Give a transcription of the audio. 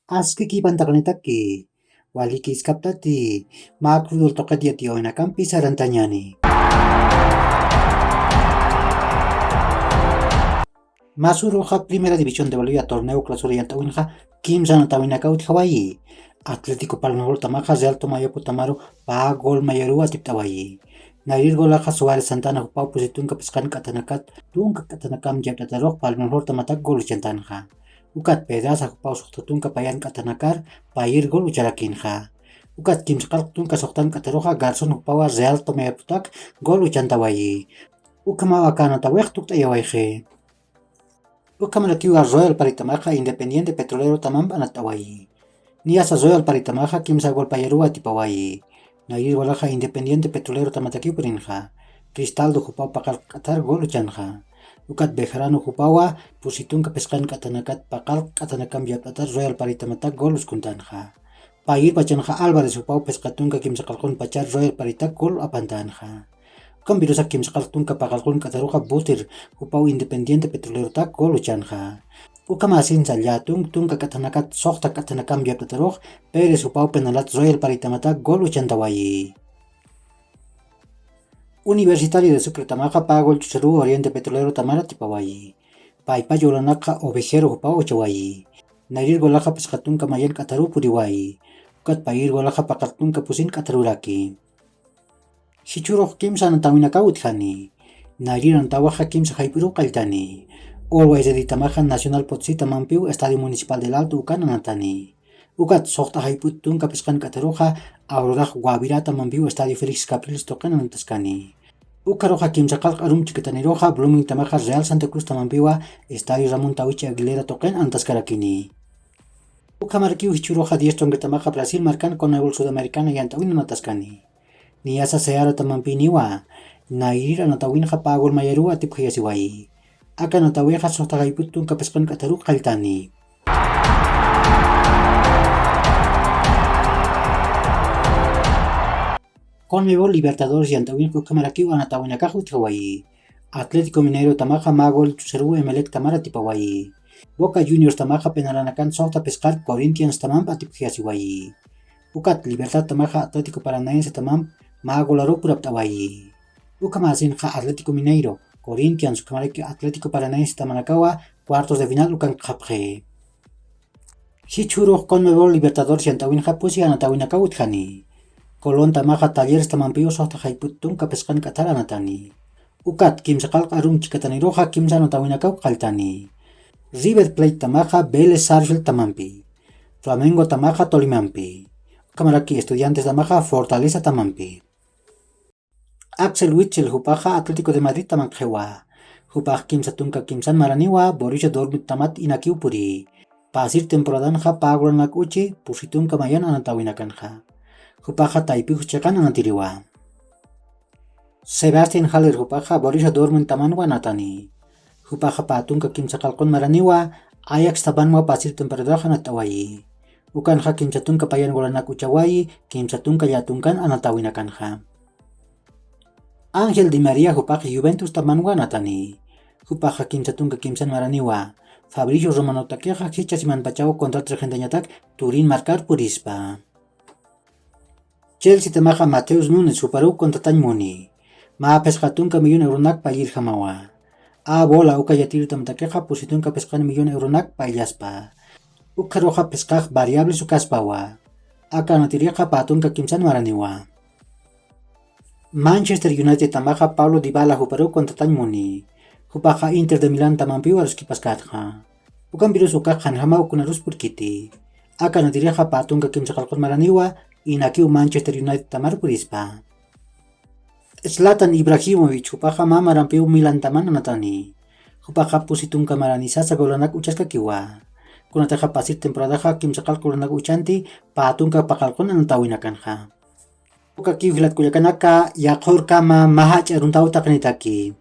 Askiki pantakanitaki, walikis kaptati, makrudol tokatiati oinakampi sarantanyani. Masuroja Primera División de Bolivia, torneo clausura yantawinja, Kimsan Tawinakaut Hawaii. Atlético Palmagol Tamaja, Real Tomayapo Tamaro, Gol Mayarua Tiptawayi. Nair Golaja Suárez Santana, Pau Positunka Pescan Katanakat, Tunka Katanakam Yaptatarok, Palmagol Tamatak Gol Chantanja. Ukat Pedaza, Pau Sotunka Payan Katanakar, Pair Gol Ucharakinja. Ukat Kimskal Tunka Soktan Kataroja, Garzon Pawa, Real Tomayaputak, Gol Chantawayi. Ukama Wakana Tawek Tuktayawaje. Ukamarakiwa Royal Paritamaja Independiente Petrolero Tamam Anatawayi. Niasa Royal Paritamaja Kimsa Golpayarua Tipawayi. Nair Walaja Independiente Petrolero Tamataki Prinja. Cristaldo Jupau Pakal Qatar Gol Chanja. Ukat Bejarano Jupawa Pusitunka Pescan Katanakat Pakal Katanakam Yapatar Royal Paritamatak Golus Kuntanja. Pair Pachanja Álvarez Jupau Pescatunka Kimsa Kalkon Pachar Royal Paritak Gol Apantanja. Kan birusa Kimsa Tunka Pakalkun Kataruja Butir Upau Independiente Petrolero Tak Gol Chanja. Ukamasin Salyatung Tunka Katanakat Sokta Katanakam Yaptataroj Pérez Upau Penalat Royal Paritamatak Gol Chantawayi. Universitario de Sucre Tamaja Pago el Chucharu Oriente Petrolero Tamara Tipawayi. Paipa Yolanaka Ovejero Upau Chawayi. Narir Golaja Pescatunka Mayen Kataru Puriwayi. Ukat Pair Golaja Pakaltunka Pusin Kataruraki. Hichurok Kimsa Natawinakaut Hani. Narir Antawaja Kimsa Haipuru Kaltani. Always de Tamaja Nacional Potsita Mampiu, Estadio Municipal del Alto Ucana Natani. Ukat Sokta Haiput Tunka Pescan Kataroja, Auroraj Guavirata Mampiu, Estadio Félix Capriles Tocana Natascani. Ukaroja Kimsakal Arum Chiquetaniroja, Blooming Tamaja Real Santa Cruz Tamampiwa, Estadio Ramón Tawichi Aguilera Toquen Antascarakini. Ukamarkiu Hichuroja 10 Tamaja Brasil Marcan con el Sudamericana y Antawina Natascani. Ni asa Seara Tamampiniwa, Nair Anatawin Japagol Mayarua Tipjasiwai. Aka Nataweja Sotagaiput Tunka Pescan Kataru Kaltani. Conmebol Libertadores y Antawin Kukamaraki Anatawinakahu Tihawaii. Atlético Mineiro Tamaja Magol Chuseru Emelec Tamara Tipawaii. Boca Juniors Tamaja Penaranakan Sota Pescar Corinthians Tamam Patipjasiwai. Ukat Libertad Tamaja Atlético Paranaense Tamam Magolaro Puraptawaii. Ukamasin Atlético Mineiro Corinthians Kamareki Atlético Paranaense Tamanakawa cuartos de final Ukan Kapje. Hichuro Conmebol Libertadores y Antawin Japusi Anatawinakaut Hani. Colón Tamaja Talleres Tamampio Sota Haiputun Kapescan Kataranatani. Ukat Kimsakal Arum Chicataniroja Kimsa Natawinakau Kaltani. River Plate Tamaja Vélez Sarsfield Tamampi. Flamengo Tamaja Tolimampi. Kamaraki Estudiantes Tamaja Fortaleza Tamampi. Axel Witsel Jupaja Atlético de Madrid Tamanjewa. Jupaj Kimsa Tunka Kimsan Maraniwa Borussia Dortmund Tamat Inakiupuri. Pasir temporadanja Pagranak Uchi Pusitunka Mayan Anatawinakanja. Jupaja Taipiju Chakan Anatiriwa. Sebastian Haller Jupaja Borussia Dortmund Tamanwa Natani. Jupaja Patunka Kimsa Kalkon Maraniwa Ajax Tabanwa Pasir temporadaja Natawayi. Ukan Kimsa Tunka Payan Golanak Uchawayi Kimsa Tunka Yatunkan Anatawinakanja. Ángel Di María Jupaja Juventus Tamanwa Natani. Jupaja Kimsa Tunka Kimsan Maraniwa. Fabricio Romano Taqueja Hichas Manpachao contra Tregendañatak Turín Marcar Purispa. Chelsea Tamaja Mateus Nunes Suparu contra Tañmuni. Ma Pescatunka millón euronak Payir Jamawa. A bola Uka Yatir Tamtaqueja Pusitunka Pescan millón euronak Payaspa. Uka Roja Pescaj Variable Sukaspawa. Aka Natiriaja Patunka Kimsan Maraniwa. Manchester United Tamaja Pablo Dybala Juparu contra Tañmuni. Jupaja Inter de Milán Tamampiu Aruskipascatja. Ukan virus Uka Hanjama Ukunarus Purkiti. Aka Natiriaja Patunka Kimsakalkon Maraniwa. Inakiu Manchester United Tamar Purispa. Zlatan Ibrahimovic Jupaja Mama Rampiu Milan Taman Natani. Jupaja Pusitunka Maranizasa Golanak Uchaskakiwa. Kunataja Pasir temporadaja Kimsakal Golanak Uchanti Patunka Pakalkon Anatawinakanja. Uka Kivilat Kuyakanaka Yakor Kama Mahach Aruntau Taknitaki.